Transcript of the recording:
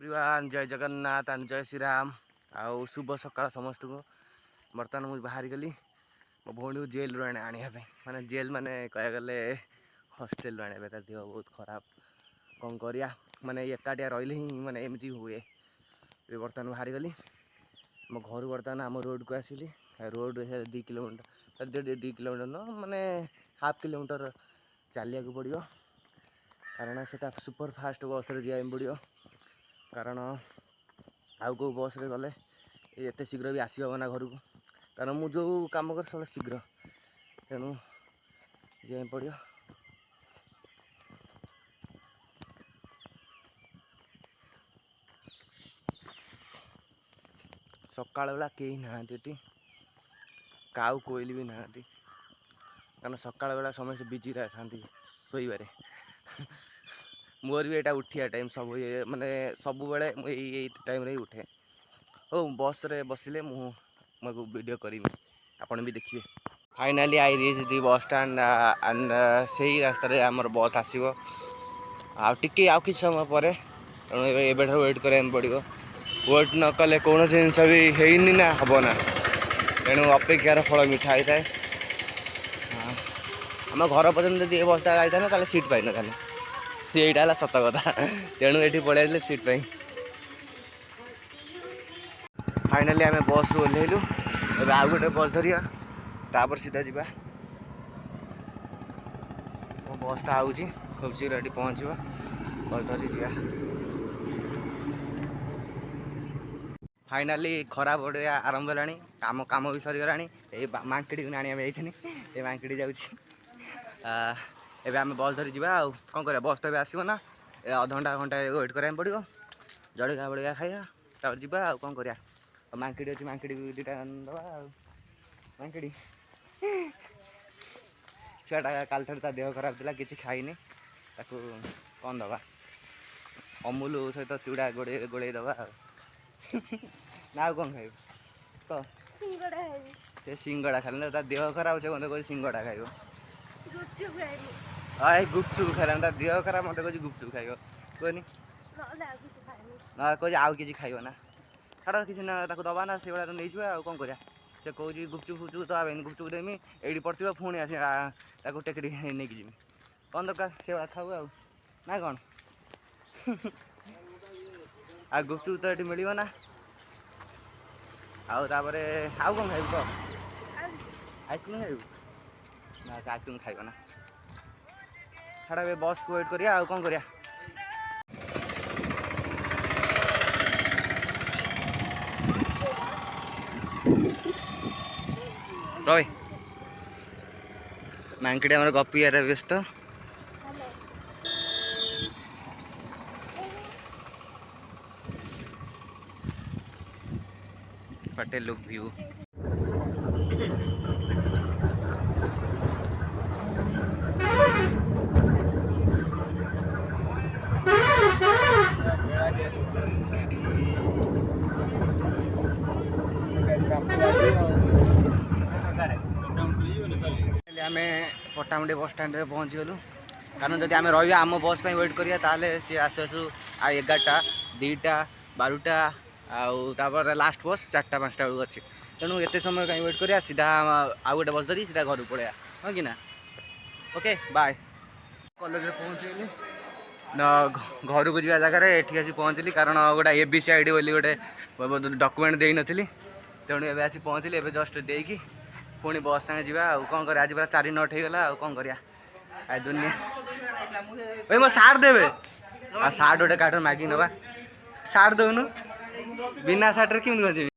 Everyone जय Jagannath and जय श्री राम आउ शुभ सकाळ समस्त को। बर्तमान मुझे बाहरी गली मो भौणी को जेल रू आने माने जेल माने कह गले हॉस्टेल रू आने तार देह बहुत खराब कौन करिया माने एकाटिया रही ही माने एमती हुए। बर्तमान बाहरी गली मो घर बर्तमान आम रोड को आसिली रोड 2 किलोमीटर 2 किलोमीटर न माने हाफ किलोमीटर चलिया को पड़ो कारण से सुपर फास्ट बस रे जाए पड़ो कारण आउ को बस रे गले एत शीघ्र भी आसी हम ना घर को कारण मु जो कम कर सब शीघ्र तेणु जाए पड़ो। सकाळ बेला कहीं ना काउ कोईली भी ना कारण सकाळ बेला समस्त बिजी था शोबारे मोर भी यहाँ उठिया टाइम सब माने सब बेले मुझे टाइम रे उठे हो बस रे बसिले मुझे वीडियो करी आपन भी देखिए। Finally I reach the bus stand and से ही रास्ता आमर बस आसो आगे आउ कि समय पर वेट कराया पड़ो वेट न कले कौन जिनस भी है ना हम ना तेणु अपेक्षार फल मिठा होता है। आम घर पर्यटन जब ये बसटा जाता ना ताले सीट पाई ना यहीटा सत कथा तेणु ये पलि सीट पाई। फाइनाली आम बस रू ओह्लैलु ए आउ गोटे बस धरिया तापर सीधा जा बसटा आऊँगी खूब शीघ्र ये पहुँचो बस धरी जा। फाइनाली खरा बढ़िया आरंभ है कम कम भी सरीगला ये मांकड़ी को आने ये मांकड़ी जाऊँगी एबे आम बस धरी जा कौन कर बस तो आसो ना अध घंटा घंटा वेट कराया पड़ो जड़िया बड़िया खाइया तापर जा कौन कर मांकड़ी अच्छी मांकड़ी दुटा दबा मांकड़ी छुआटा काल ठार देह खराब था कि खाईनी कौन दबा अमूल सहित चूड़ा गोड़े गोड़े दबा ना कौन खाइब तो से सिंगड़ा खाली देह खराब से मत कह सिंगड़ा खाइब गुपचुप खाइल देह खराब मत कह गुपचुप खाइब कहनी ना कह आउ कि खाइब ना छाड़ कि दबा ना से नहीं जावा कौन कर से कौन गुपचुप फुचुप तो आवेनि गुपचुप देमी ये पड़ो पुणी आस टेकड़ी नहीं जी कौन दरकार से खाऊ आ ना कौन आ गुपचुप तो ये मिल ना आउ कौन खाइब कह आइसक्रीम खाइब ना आइसक्रीम खाइब ना छाड़ा बस को वेट करिया आउ कौन करिया। रही मांकड़ी आम गपी व्यस्त पटे लुक व्यू आम पट्टामुंडी बस स्टैंड रे पहुँची गलु कारण जब आम रही आम बस वेट करिया ताले सी आसु आसु 11टा 2टा 12टा आउे लास्ट बस 4टा 5टा बेलू अच्छी तेणु एत समय कहीं वेट करिया सीधा आउ गोटे बस धरी सीधा घर पलैया हाँ कि ना ओके बाय। कॉलेज पहुँचली घर को जा जगार ये आसी पहुँचली कारण गोटे एबीसी आईडी बोली गोटे डॉक्यूमेंट दे नी तेणु एबे आसी पहुँचली एबे जस्ट देकी पुणी बस सागे जा कौन कर आज पूरा 4:09 हो गला कौन कर दुनिया भाई मो सार्ट देवे आ सार्ट गोटे काठ मागिक नवा सार्ट दौनु बिना सार्ट रे केमती